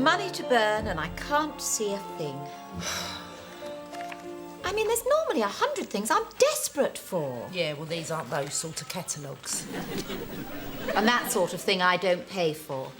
money to burn and I can't see a thing. I mean, there's normally 100 things I'm desperate for. Yeah, well, these aren't those sort of catalogues. And that sort of thing I don't pay for.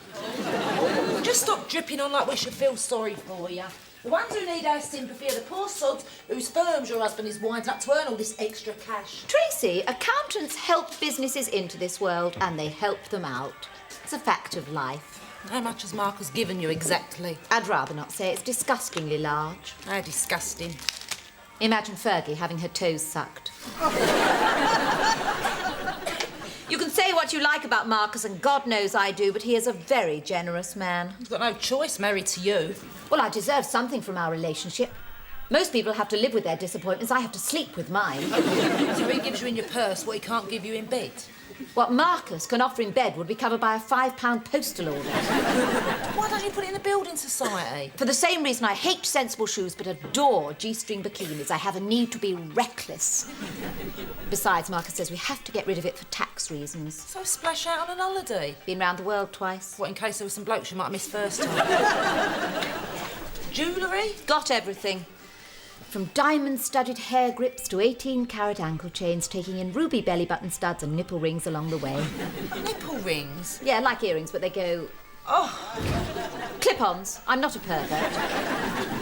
Just stop dripping on like we should feel sorry for you. The ones who need our sympathy are the poor sods whose firms your husband is winding up to earn all this extra cash. Tracy, accountants help businesses into this world and they help them out. It's a fact of life. How much has Marcus given you exactly? I'd rather not say. It's disgustingly large. How disgusting. Imagine Fergie having her toes sucked. You can say what you like about Marcus, and God knows I do, but he is a very generous man. He's got no choice, married to you. Well, I deserve something from our relationship. Most people have to live with their disappointments. I have to sleep with mine. So he gives you in your purse what he can't give you in bed? What Marcus can offer in bed would be covered by a £5 postal order. Why don't you put it in the building society? For the same reason I hate sensible shoes but adore G-string bikinis. I have a need to be reckless. Besides, Marcus says we have to get rid of it for tax reasons. So splash out on an holiday? Been round the world twice. What, in case there were some blokes you might have missed first time? Jewellery? Got everything. From diamond-studded hair grips to 18-carat ankle chains, taking in ruby belly button studs and nipple rings along the way. Nipple rings? Yeah, like earrings, but they go... Oh! Clip-ons. I'm not a pervert.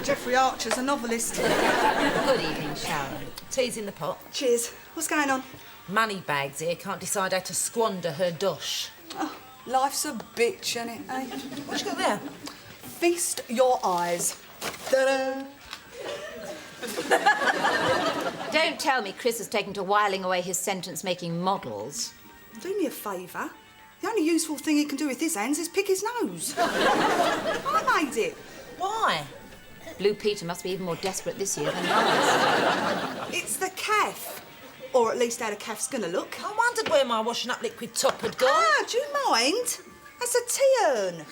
Jeffrey Archer's a novelist. Good evening, Sharon. Tea's in the pot. Cheers. What's going on? Moneybags here can't decide how to squander her dosh. Oh, life's a bitch, ain't it, eh? What you got there? Feast your eyes. Ta-da! Don't tell me Chris has taken to whiling away his sentence making models. Do me a favour. The only useful thing he can do with his hands is pick his nose. I made it. Why? Blue Peter must be even more desperate this year than last. It's the calf. Or at least how the calf's gonna look. I wondered where my washing up liquid top had gone. Ah, do you mind? That's a tea urn.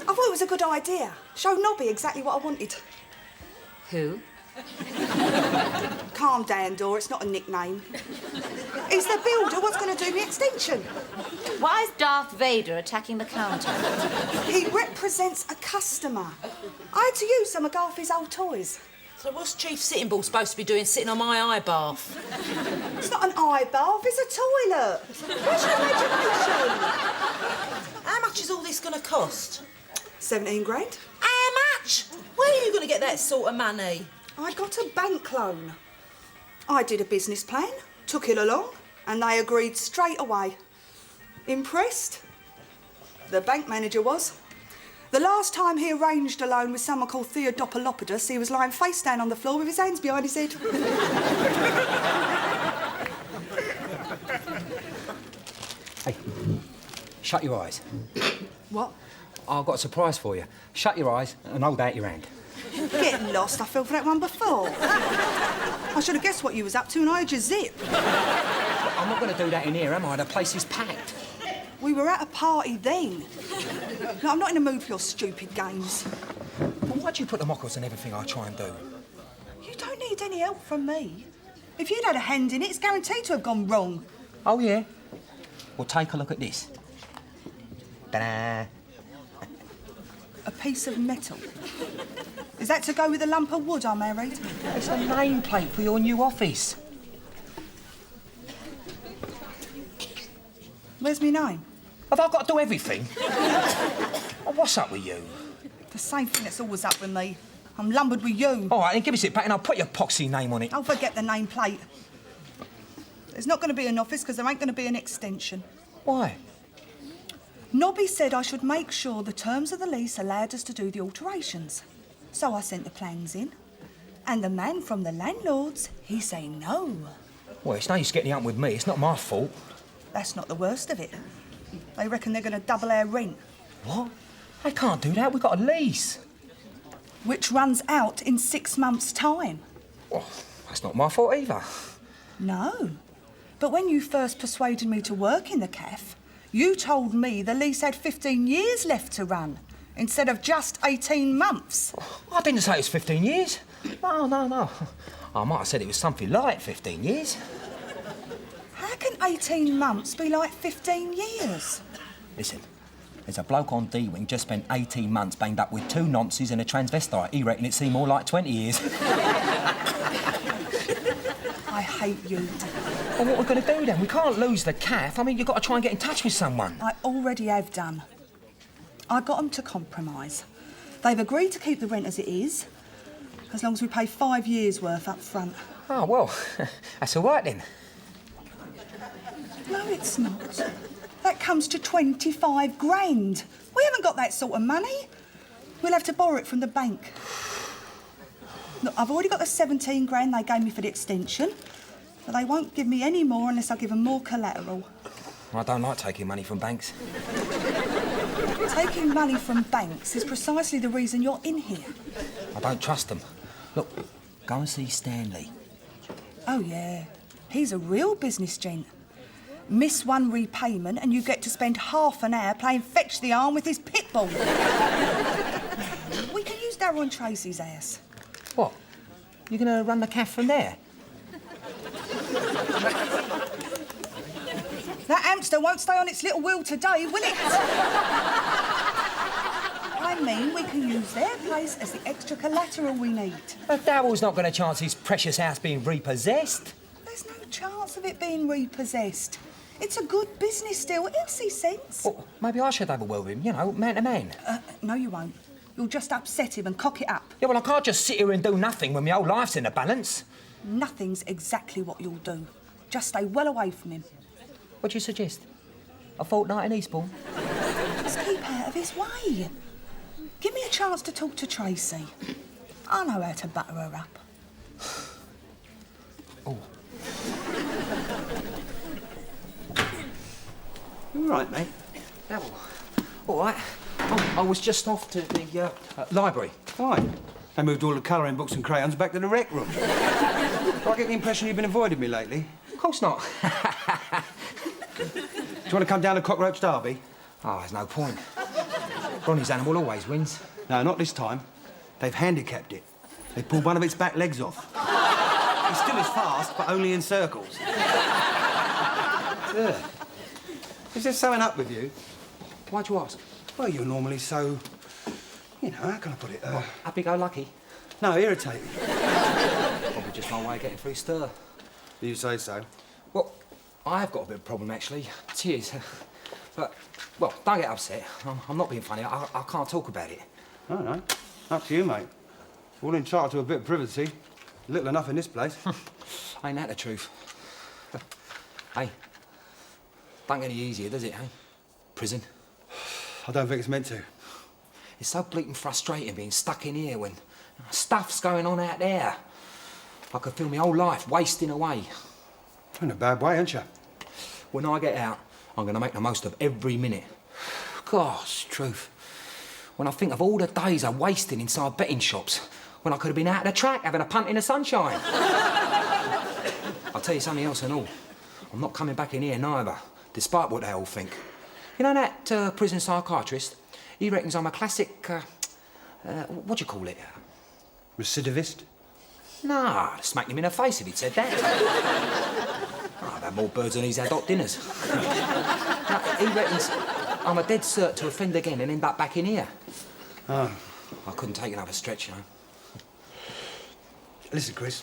I thought it was a good idea. Show Nobby exactly what I wanted. Who? Calm down, Dora, it's not a nickname. He's the builder, what's going to do the extension? Why is Darth Vader attacking the counter? He represents a customer. I had to use some of Garfie's old toys. So what's Chief Sitting Bull supposed to be doing sitting on my eye bath? It's not an eye bath, it's a toilet. Where's your imagination? How much is all this going to cost? 17 grand. How much? Where are you going to get that sort of money? I got a bank loan. I did a business plan, took it along, and they agreed straight away. Impressed? The bank manager was. The last time he arranged a loan with someone called Theodopolopodus, he was lying face down on the floor with his hands behind his head. Hey, shut your eyes. What? I've got a surprise for you. Shut your eyes and hold out your hand. Get lost, I fell for that one before. I should have guessed what you was up to and I heard your zip. I'm not going to do that in here, am I? The place is packed. We were at a party then. No, I'm not in the mood for your stupid games. Well, why do you put the mockers and everything I try and do? You don't need any help from me. If you'd had a hand in it, it's guaranteed to have gone wrong. Oh, yeah? Well, take a look at this. Ta-da! A piece of metal. Is that to go with the lump of wood I married? It's a nameplate for your new office. Where's my name? Have I got to do everything? Oh, what's up with you? The same thing that's always up with me. I'm lumbered with you. All right, then give us it back and I'll put your poxy name on it. Don't forget the nameplate. There's not going to be an office because there ain't going to be an extension. Why? Nobby said I should make sure the terms of the lease allowed us to do the alterations. So I sent the plans in. And the man from the landlords, he say no. Well, it's no use getting out with me. It's not my fault. That's not the worst of it. They reckon they're going to double our rent. What? They can't do that. We've got a lease. Which runs out in 6 months' time. Well, that's not my fault either. No. But when you first persuaded me to work in the cafe, you told me the lease had 15 years left to run, instead of just 18 months. I didn't say it was 15 years. No. I might have said it was something like 15 years. How can 18 months be like 15 years? Listen, There's a bloke on D-Wing just spent 18 months banged up with 2 nonces and a transvestite. He reckoned it seemed more like 20 years. I hate you. Well, what are we going to do then? We can't lose the calf. I mean, you've got to try and get in touch with someone. I already have done. I got them to compromise. They've agreed to keep the rent as it is, as long as we pay 5 years' worth up front. Oh, well, that's all right then. No, it's not. That comes to 25 grand. We haven't got that sort of money. We'll have to borrow it from the bank. Look, I've already got the 17 grand they gave me for the extension, but they won't give me any more unless I give them more collateral. I don't like taking money from banks. Taking money from banks is precisely the reason you're in here. I don't trust them. Look, go and see Stanley. Oh, yeah. He's a real business gent. Miss one repayment and you get to spend half an hour playing fetch the arm with his pit bull. We can use Darryl and Tracy's house. What? You're going to run the calf from there? That hamster won't stay on its little wheel today, will it? I mean, we can use their place as the extra collateral we need. But Darryl's not going to chance his precious house being repossessed. There's no chance of it being repossessed. It's a good business deal. He'll see sense. Well, maybe I should have a word with him, you know, man to man. No, you won't. You'll just upset him and cock it up. Yeah, well, I can't just sit here and do nothing when my whole life's in a balance. Nothing's exactly what you'll do. Just stay well away from him. What do you suggest? A fortnight in Eastbourne? Just keep out of his way. Give me a chance to talk to Tracy. I know how to butter her up. Oh. You all right, mate? Yeah, well, all right. I was just off to the library. Fine. They moved all the colouring books and crayons back to the rec room. Do I get the impression you've been avoiding me lately? Of course not. Do you want to come down to Cockroach Derby? Oh, there's no point. Ronnie's animal always wins. No, not this time. They've handicapped it. They pulled one of its back legs off. It's still as fast, but only in circles. Yeah. Is there something up with you? Why'd you ask? Well, you're normally so... You know, how can I put it? Happy-go-lucky. No, irritating. Probably just my way of getting through stir. You say so. Well, I have got a bit of a problem, actually. Cheers. But, well, don't get upset. I'm not being funny. I can't talk about it. I don't know. Up to you, mate. All entitled to a bit of privacy. Little enough in this place. Ain't that the truth? Hey, don't get any easier, does it, hey? Prison. I don't think it's meant to. It's so bleating frustrating being stuck in here when stuff's going on out there. I could feel my whole life wasting away. In a bad way, aren't you? When I get out, I'm going to make the most of every minute. Gosh, truth. When I think of all the days I wasted inside betting shops, when I could have been out of the track having a punt in the sunshine. I'll tell you something else and all. I'm not coming back in here neither, despite what they all think. You know that prison psychiatrist? He reckons I'm a classic, what do you call it? Recidivist? Nah, I'd smack him in the face if he'd said that. I've had more birds than he's had hot dinners. No, he reckons I'm a dead cert to offend again and end up back in here. Oh. I couldn't take another stretch, you know. Listen, Chris,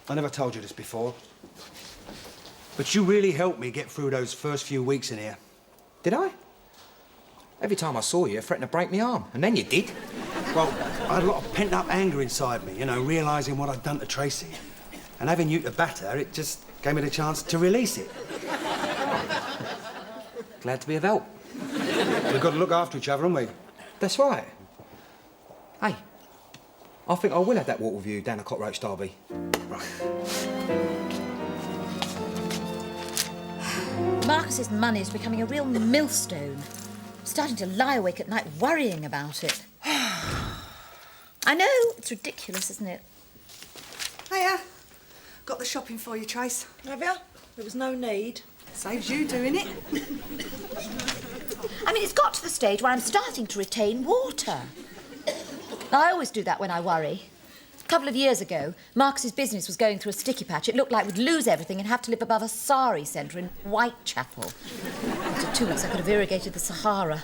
I never told you this before, but you really helped me get through those first few weeks in here. Did I? Every time I saw you, you threatened to break my arm, and then you did. Well, I had a lot of pent-up anger inside me, you know, realising what I'd done to Tracy. And having you to batter, it just gave me the chance to release it. Glad to be of help. We've got to look after each other, haven't we? That's right. Hey, I think I will have that walk with you down the Cockroach Derby. Right. Marcus's money is becoming a real millstone. I'm starting to lie awake at night worrying about it. I know, it's ridiculous, isn't it? Hiya. Got the shopping for you, Trace. Have you? There was no need. Saves you doing it. I mean, it's got to the stage where I'm starting to retain water. I always do that when I worry. A couple of years ago, Marcus's business was going through a sticky patch. It looked like we'd lose everything and have to live above a sari centre in Whitechapel. After 2 weeks, I could have irrigated the Sahara.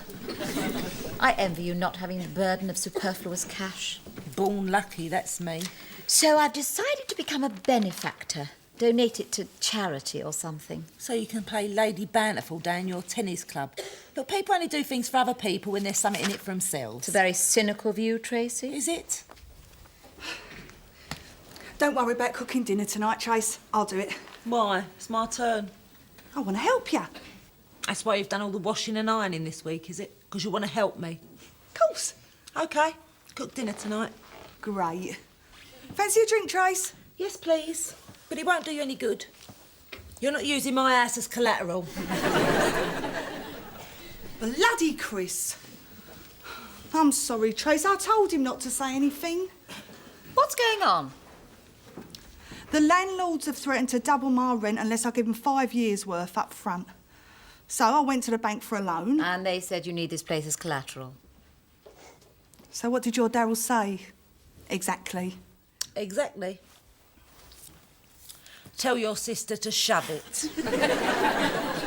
I envy you not having the burden of superfluous cash. Born lucky, that's me. So I've decided to become a benefactor. Donate it to charity or something. So you can play Lady Bountiful down your tennis club. Look, people only do things for other people when there's something in it for themselves. It's a very cynical view, Tracy. Is it? Don't worry about cooking dinner tonight, Trace. I'll do it. Why? It's my turn. I want to help you. That's why you've done all the washing and ironing this week, is it? Because you want to help me? Of course. OK. Cook dinner tonight. Great. Fancy a drink, Trace? Yes, please. But it won't do you any good. You're not using my house as collateral. Bloody Chris. I'm sorry, Trace. I told him not to say anything. What's going on? The landlords have threatened to double my rent unless I give them 5 years' worth up front. So I went to the bank for a loan. And they said you need this place as collateral. So what did your Daryl say? Exactly. Exactly. Tell your sister to shove it.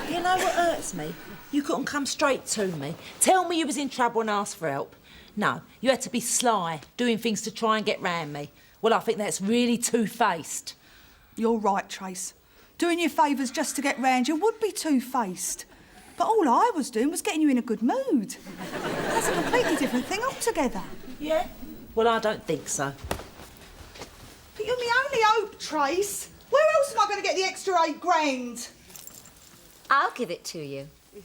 You know what hurts me? You couldn't come straight to me. Tell me you was in trouble and ask for help. No, you had to be sly, doing things to try and get round me. Well, I think that's really two-faced. You're right, Trace. Doing you favours just to get round you would be two-faced. But all I was doing was getting you in a good mood. That's a completely different thing altogether. Yeah? Well, I don't think so. But you're my only hope, Trace. Where else am I going to get the extra £8 grand? I'll give it to you. No,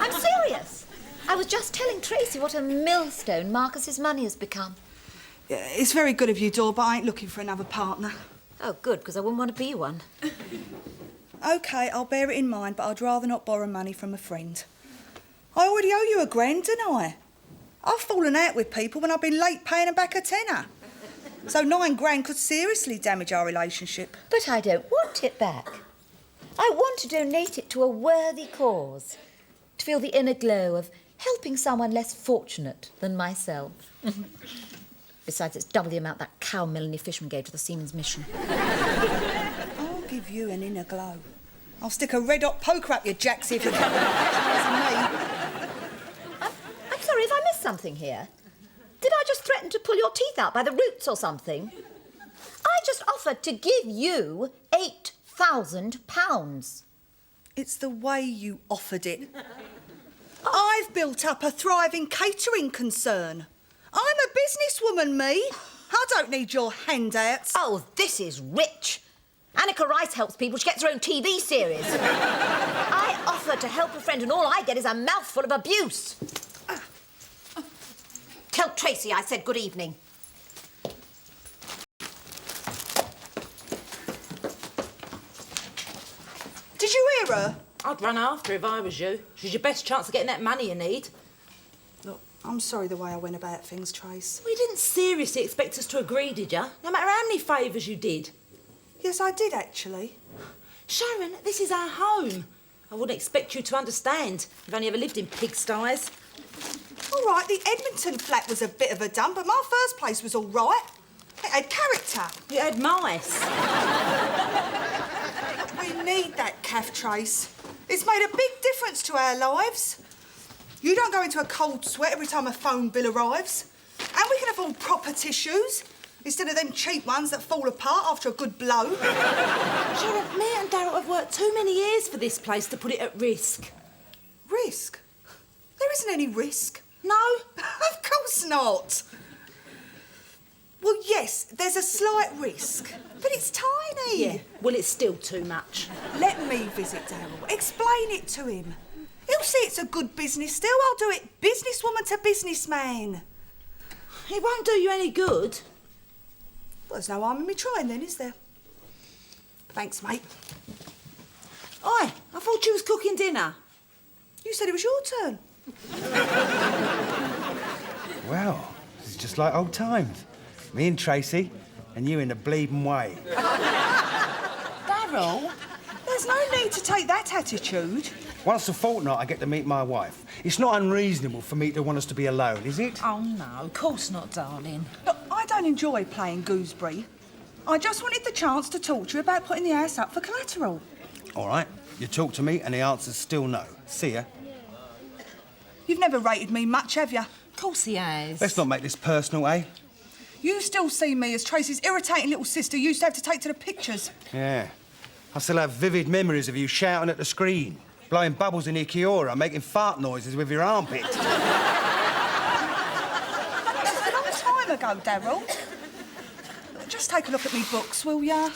I'm serious. I was just telling Tracy what a millstone Marcus's money has become. Yeah, it's very good of you, Dor, but I ain't looking for another partner. Oh, good, because I wouldn't want to be one. OK, I'll bear it in mind, but I'd rather not borrow money from a friend. I already owe you £1 grand, didn't I? I've fallen out with people when I've been late paying them back a tenner. So £9 grand could seriously damage our relationship. But I don't want it back. I want to donate it to a worthy cause. To feel the inner glow of helping someone less fortunate than myself. Besides, it's double the amount that cow Melanie Fishman gave to the Seamen's Mission. I'll give you an inner glow. I'll stick a red-hot poker up your jacksie if you come and me. I'm sorry if I missed something here. Did I just threaten to pull your teeth out by the roots or something? I just offered to give you £8,000. It's the way you offered it. I've built up a thriving catering concern. I'm a businesswoman, me. I don't need your handouts. Oh, this is rich. Annika Rice helps people. She gets her own TV series. I offer to help a friend and all I get is a mouthful of abuse. Tell Tracy I said good evening. Did you hear her? I'd run after her if I was you. She's your best chance of getting that money you need. Look, I'm sorry the way I went about things, Trace. We didn't seriously expect us to agree, did you? No matter how many favours you did. Yes, I did, actually. Sharon, this is our home. I wouldn't expect you to understand. You've only ever lived in pigsties. All right, the Edmonton flat was a bit of a dump, but my first place was all right. It had character. You had mice. We need that calf, Trace. It's made a big difference to our lives. You don't go into a cold sweat every time a phone bill arrives. And we can afford proper tissues instead of them cheap ones that fall apart after a good blow. Sharon, me and Darryl have worked too many years for this place to put it at risk. Risk? There isn't any risk. No? Of course not. Well, yes, there's a slight risk, but it's tiny. Yeah, well, it's still too much. Let me visit Darryl. Explain it to him. He'll see it's a good business still. I'll do it businesswoman to businessman. It won't do you any good. Well, there's no harm in me trying then, is there? Thanks, mate. Oi, I thought you was cooking dinner. You said it was your turn. Well, this is just like old times. Me and Tracy, and you in the bleeding way. Darryl? There's no need to take that attitude. Once a fortnight, I get to meet my wife. It's not unreasonable for me to want us to be alone, is it? Oh, no, of course not, darling. Look, I don't enjoy playing gooseberry. I just wanted the chance to talk to you about putting the house up for collateral. All right, you talk to me and the answer's still no. See ya. You've never rated me much, have you? Of course he has. Let's not make this personal, eh? You still see me as Tracy's irritating little sister you used to have to take to the pictures. Yeah. I still have vivid memories of you shouting at the screen, blowing bubbles in your Kiora, making fart noises with your armpit. That was a long time ago, Daryl. Just take a look at me books, will ya?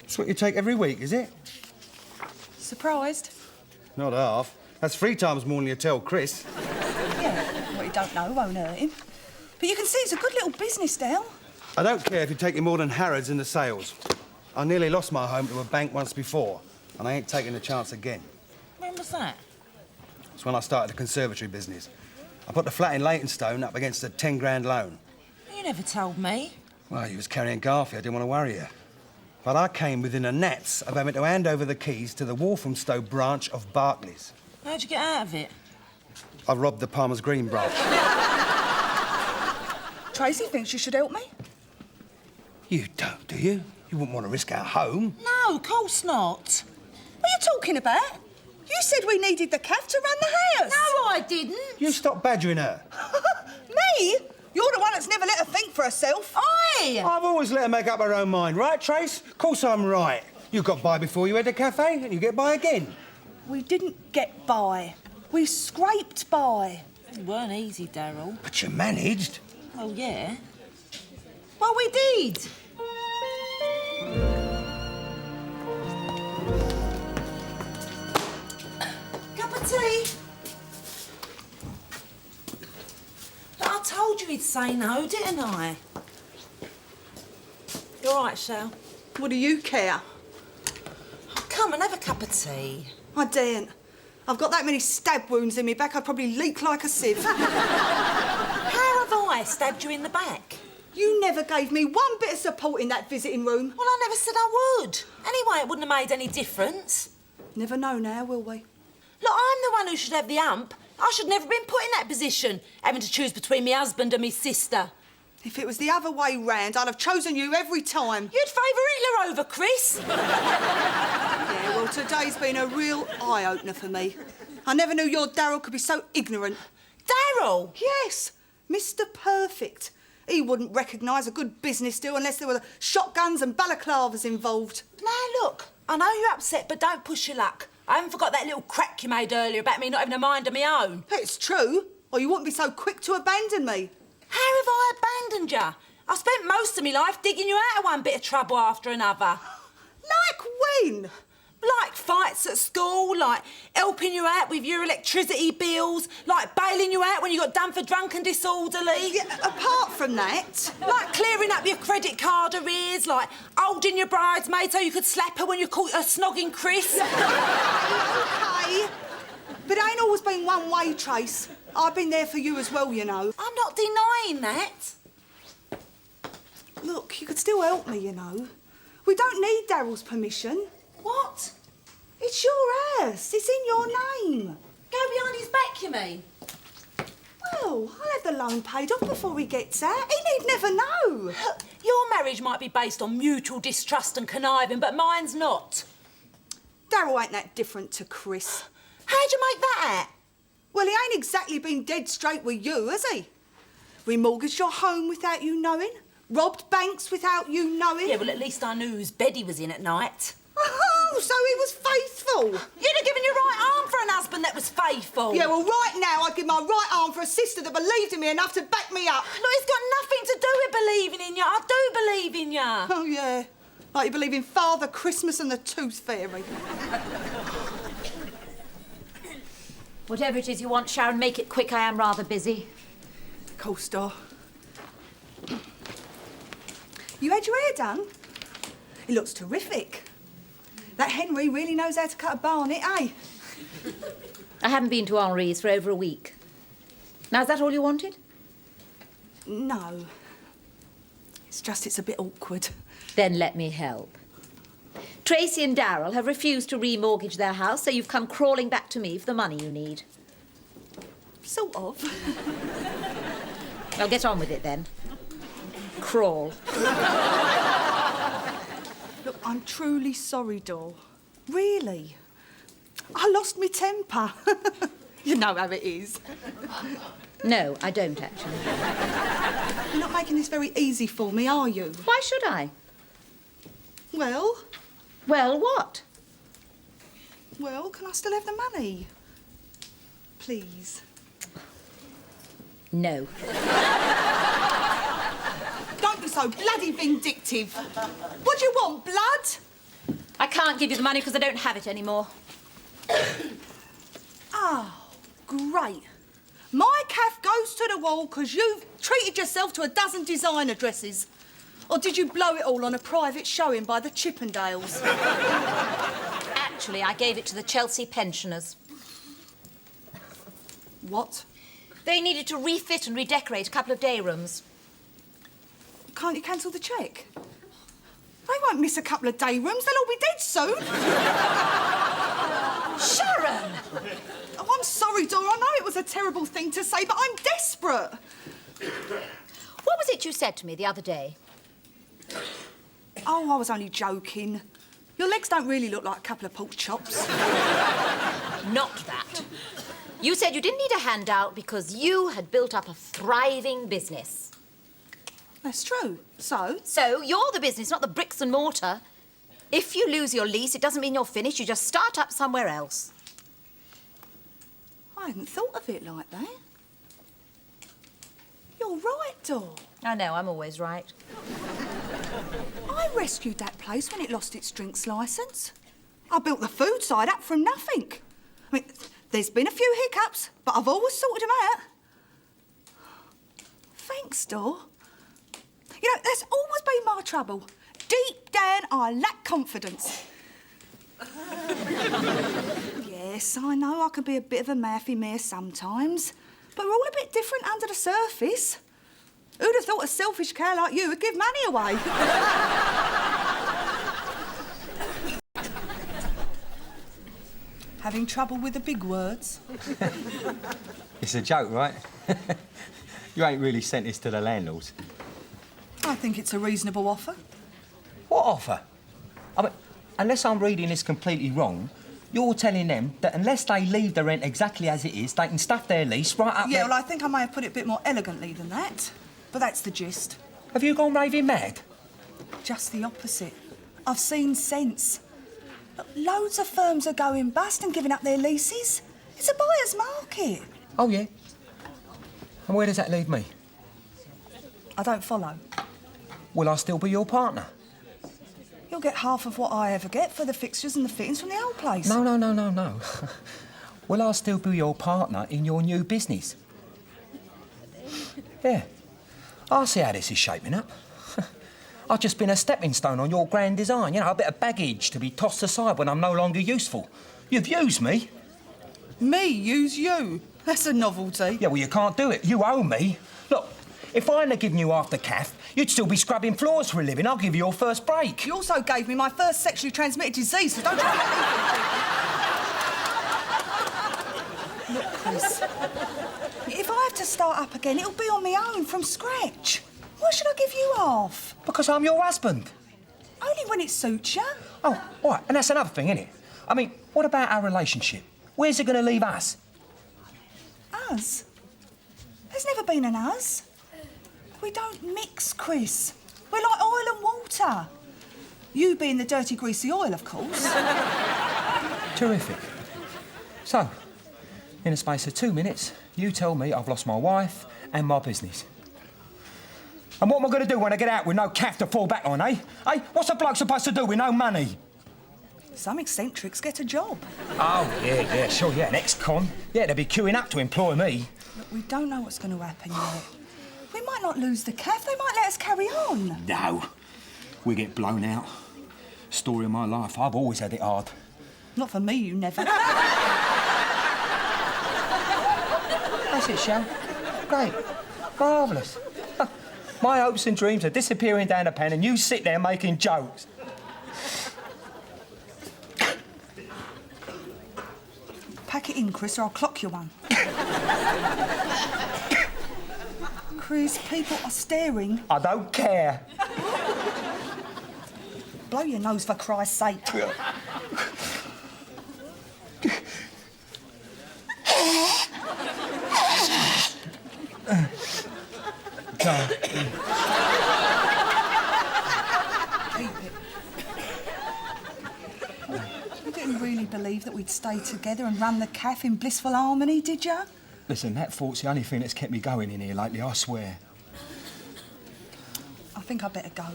That's what you take every week, is it? Surprised? Not half. That's 3 times more than you tell Chris. Yeah, what you don't know won't hurt him. But you can see it's a good little business, Dale. I don't care if you take more than Harrods in the sales. I nearly lost my home to a bank once before, and I ain't taking the chance again. When was that? It's when I started the conservatory business. I put the flat in Leytonstone up against a 10 grand loan. You never told me. Well, you was carrying Garfield, I didn't want to worry you. But I came within a gnat's of having to hand over the keys to the Walthamstow branch of Barclays. How'd you get out of it? I robbed the Palmer's Green branch. Tracy thinks you should help me. You don't, do you? You wouldn't want to risk our home. No, of course not. What are you talking about? You said we needed the calf to run the house. No, I didn't. You stop badgering her. Me? You're the one that's never let her think for herself. Oi! I've always let her make up her own mind, right, Trace? Of course I'm right. You got by before you had the cafe, and you get by again. We didn't get by. We scraped by. It weren't easy, Daryl. But you managed. Oh, yeah? Well, we did. Cup of tea? I told you he'd say no, didn't I? You all right, Shell? What do you care? Come and have a cup of tea. I daren't. I've got that many stab wounds in me back, I'd probably leak like a sieve. How have I stabbed you in the back? You never gave me one bit of support in that visiting room. Well, I never said I would. Anyway, it wouldn't have made any difference. Never know now, will we? Look, I'm the one who should have the ump. I should never have been put in that position, having to choose between my husband and my sister. If it was the other way round, I'd have chosen you every time. You'd favour Hitler over Chris. Yeah, well, today's been a real eye-opener for me. I never knew your Daryl could be so ignorant. Daryl? Yes, Mr. Perfect. He wouldn't recognise a good business deal unless there were shotguns and balaclavas involved. Now, look, I know you're upset, but don't push your luck. I haven't forgot that little crack you made earlier about me not having a mind of my own. It's true, or you wouldn't be so quick to abandon me. How have I abandoned you? I spent most of my life digging you out of one bit of trouble after another. Like when? Like fights at school, like helping you out with your electricity bills, like bailing you out when you got done for drunk and disorderly. Yeah, apart from that... Like clearing up your credit card arrears, like holding your bridesmaid so you could slap her when you caught her snogging Chris. OK. But it ain't always been one way, Trace. I've been there for you as well, you know. I'm not denying that. Look, you could still help me, you know. We don't need Daryl's permission. What? It's your house. It's in your name. Go behind his back, you mean? Well, I'll have the loan paid off before he gets out. He need never know. Look, your marriage might be based on mutual distrust and conniving, but mine's not. Daryl ain't that different to Chris. How'd you make that out? Well, he ain't exactly been dead straight with you, has he? Remortgaged your home without you knowing. Robbed banks without you knowing. Yeah, well, at least I knew whose bed he was in at night. Oh, so he was faithful. You'd have given your right arm for an husband that was faithful. Yeah, well, right now I'd give my right arm for a sister that believed in me enough to back me up. Look, it's got nothing to do with believing in you. I do believe in you. Oh, yeah. Like you believe in Father Christmas and the Tooth Fairy. Whatever it is you want, Sharon, make it quick. I am rather busy. Co-star. You had your hair done? It looks terrific. That Henry really knows how to cut a bow on it, eh? I haven't been to Henri's for over a week. Now, is that all you wanted? No. It's just it's a bit awkward. Then let me help. Tracy and Daryl have refused to remortgage their house, so you've come crawling back to me for the money you need. Sort of. Well, get on with it then. Crawl. Look, I'm truly sorry, Dor. Really. I lost my temper. You know how it is. No, I don't, actually. You're not making this very easy for me, are you? Why should I? Well, Well, what? well, can I still have the money? Please. No. Don't be so bloody vindictive. What do you want, blood? I can't give you the money because I don't have it anymore. Oh, great. My calf goes to the wall because you've treated yourself to a dozen designer dresses. Or did you blow it all on a private showing by the Chippendales? Actually, I gave it to the Chelsea pensioners. What? They needed to refit and redecorate a couple of day rooms. Can't you cancel the cheque? They won't miss a couple of day rooms. They'll all be dead soon. Sharon! Oh, I'm sorry, Dora. I know it was a terrible thing to say, but I'm desperate. What was it you said to me the other day? Oh, I was only joking. Your legs don't really look like a couple of pork chops. Not that. You said you didn't need a handout because you had built up a thriving business. That's true. So? So you're the business, not the bricks and mortar. If you lose your lease, it doesn't mean you're finished. You just start up somewhere else. I hadn't thought of it like that. You're right, Dor. I know, I'm always right. I rescued that place when it lost its drinks licence. I built the food side up from nothing. I mean, there's been a few hiccups, but I've always sorted them out. Thanks, Dor. You know, that's always been my trouble. Deep down, I lack confidence. Yes, I know I can be a bit of a mouthy mare sometimes, but we're all a bit different under the surface. Who'd have thought a selfish cow like you would give money away? Having trouble with the big words? It's a joke, right? You ain't really sent this to the landlords. I think it's a reasonable offer. What offer? I mean, unless I'm reading this completely wrong, you're telling them that unless they leave the rent exactly as it is, they can stuff their lease right up Yeah, there. well, I think I may have put it a bit more elegantly than that, but that's the gist. Have you gone raving mad? Just the opposite. I've seen sense. Look, loads of firms are going bust and giving up their leases. It's a buyer's market. Oh, yeah? And where does that leave me? I don't follow. Will I still be your partner? You'll get half of what I ever get for the fixtures and the fittings from the old place. No. Will I still be your partner in your new business? Yeah. I see how this is shaping up. I've just been a stepping stone on your grand design, you know, a bit of baggage to be tossed aside when I'm no longer useful. You've used me. Me use you? That's a novelty. Yeah, well, you can't do it. You owe me. Look, if I hadn't given you half the caff, you'd still be scrubbing floors for a living. I'll give you your first break. You also gave me my first sexually transmitted disease, so don't try to... Look, Chris, if I have to start up again, it'll be on my own, from scratch. Why should I give you half? Because I'm your husband. Only when it suits you. Oh, all right, and that's another thing, isn't it? I mean, what about our relationship? Where's it going to leave us? Us? There's never been an us. We don't mix, Chris. We're like oil and water. You being the dirty, greasy oil, of course. Terrific. So, in the space of 2 minutes, you tell me I've lost my wife and my business. And what am I going to do when I get out with no caff to fall back on, eh? Eh? What's a bloke supposed to do with no money? Some eccentrics get a job. Oh, yeah, sure, yeah, an ex-con. Yeah, they'll be queuing up to employ me. Look, we don't know what's going to happen yet. We might not lose the caff. They might let us carry on. No. We get blown out. Story of my life. I've always had it hard. Not for me, you never. That's it, Shell. Great. Marvellous. My hopes and dreams are disappearing down the pan and you sit there making jokes. Pack it in, Chris, or I'll clock you one. Chris, people are staring. I don't care. Blow your nose for Christ's sake. You didn't really believe that we'd stay together and run the cafe in blissful harmony, did you? Listen, that thought's the only thing that's kept me going in here lately, I swear. I think I'd better go.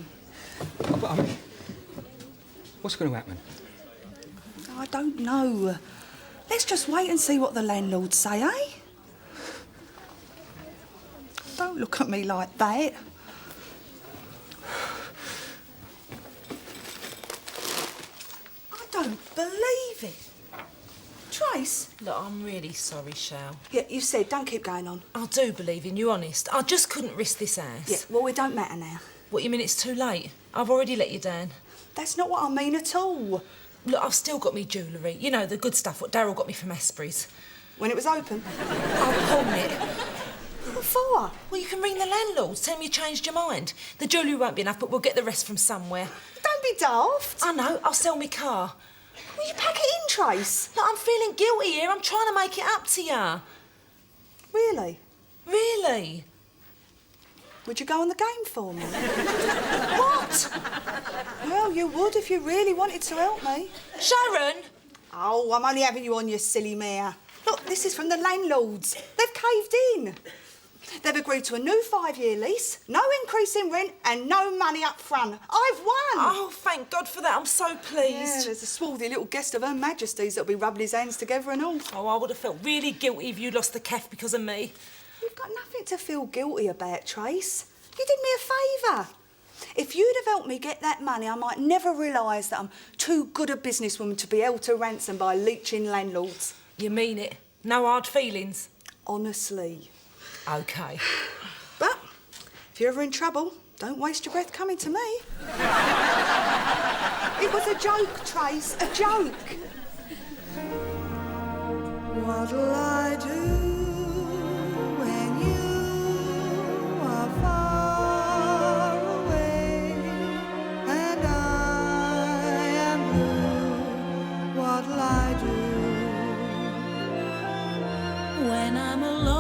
I mean, what's going to happen? I don't know. Let's just wait and see what the landlords say, eh? Don't look at me like that. I don't believe it. Trace? Look, I'm really sorry, Shell. Yeah, you said don't keep going on. I do believe in you, honest. I just couldn't risk this house. Yeah, well, it don't matter now. What, you mean it's too late? I've already let you down. That's not what I mean at all. Look, I've still got me jewellery. You know, the good stuff, what Darryl got me from Asprey's. When it was open. I'll pawn it. What for? Well, you can ring the landlords, tell them you changed your mind. The jewellery won't be enough, but we'll get the rest from somewhere. Don't be daft. I know, I'll sell me car. Will you pack it in, Trace? Look, I'm feeling guilty here. I'm trying to make it up to you. Really? Really? Would you go on the game for me? What? Well, you would if you really wanted to help me. Sharon? Oh, I'm only having you on, you silly mare. Look, this is from the landlords. They've caved in. They've agreed to a new 5-year lease, no increase in rent and no money up front. I've won! Oh, thank God for that. I'm so Yeah, pleased. there's a swarthy little guest of Her Majesty's that'll be rubbing his hands together and all. Oh, I would have felt really guilty if you lost the calf because of me. You've got nothing to feel guilty about, Trace. You did me a favour. If you'd have helped me get that money, I might never realise that I'm too good a businesswoman to be held to ransom by leeching landlords. You mean it? No hard feelings? Honestly. OK. But if you're ever in trouble, don't waste your breath coming to me. It was a joke, Trace, a joke. What'll I do when you are far away and I am blue? What'll I do? When I'm alone